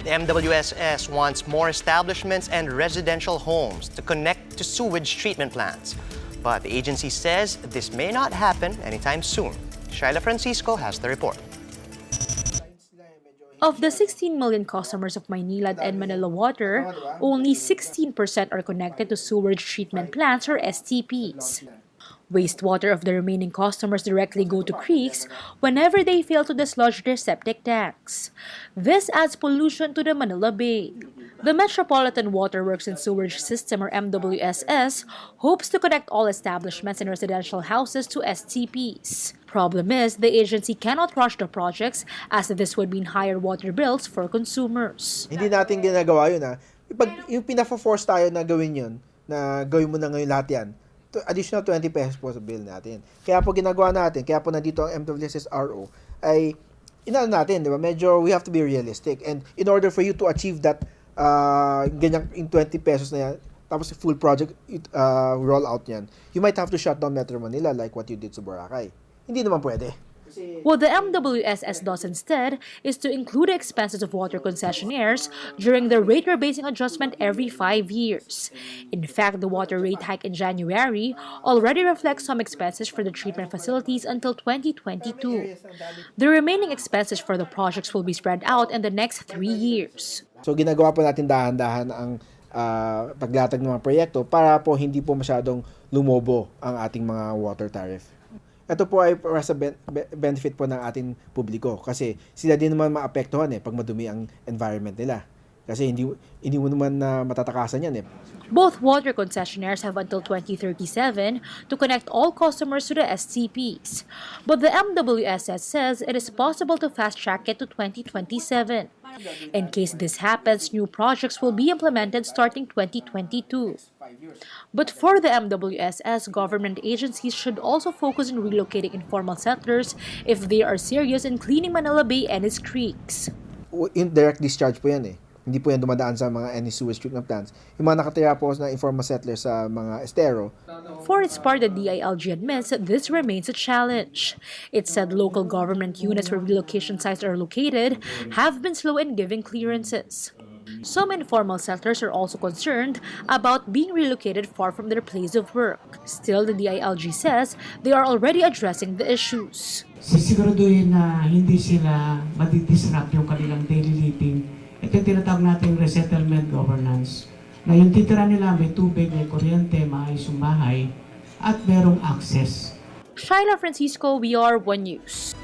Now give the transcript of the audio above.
The MWSS wants more establishments and residential homes to connect to sewage treatment plants. But the agency says this may not happen anytime soon. Shaila Francisco has the report. Of the 16 million customers of Maynilad and Manila Water, only 16% are connected to sewage treatment plants or STPs. Wastewater of the remaining customers directly go to creeks whenever they fail to dislodge their septic tanks. This adds pollution to the Manila Bay. The Metropolitan Waterworks and Sewerage System, or MWSS, hopes to connect all establishments and residential houses to STPs. Problem is, the agency cannot rush the projects as this would mean higher water bills for consumers. Hindi natin ginagawa yun Pag yung pinaka-force tayo na gawin yun, na gawin mo na ngayon lahat yan, additional 20 pesos po sa bill natin. Kaya po ginagawa natin, kaya po nandito ang MWSS RO, ay natin, di ba? Medyo we have to be realistic. And in order for you to achieve that ganyan in 20 pesos na yan, tapos full project roll out yan, you might have to shut down Metro Manila like what you did sa Boracay. Hindi naman pwede. What the MWSS does instead is to include the expenses of water concessionaires during the rate rebasing adjustment every 5 years. In fact, the water rate hike in January already reflects some expenses for the treatment facilities until 2022. The remaining expenses for the projects will be spread out in the next 3 years. So ginagawa po natin dahan-dahan ang paglatag ng mga proyekto para po hindi po masyadong lumobo ang ating mga water tariff. Ito po ay para sa benefit po ng ating publiko kasi sila din naman maapektuhan pag madumi ang environment nila. Kasi hindi mo naman na matatakasan yan Both water concessionaires have until 2037 to connect all customers to the STPs. But the MWSS says it is possible to fast-track it to 2027. In case this happens, new projects will be implemented starting 2022. But for the MWSS, government agencies should also focus on relocating informal settlers if they are serious in cleaning Manila Bay and its creeks. Indirect discharge po yan Hindi po yan dumadaan sa mga any sewage treatment plants. Yung mga nakatira po na informal settlers sa mga estero. For its part, the DILG admits that this remains a challenge. It said local government units where relocation sites are located have been slow in giving clearances. Some informal settlers are also concerned about being relocated far from their place of work. Still, the DILG says they are already addressing the issues. Sisiguraduhin na hindi sila madidisrupt yung kanilang daily living. Ito yung tinatawag natin resettlement governance. Na yung titira nila may tubig, may kuryente, maayos yung bahay, at merong access. Shaila Francisco, We Are One News.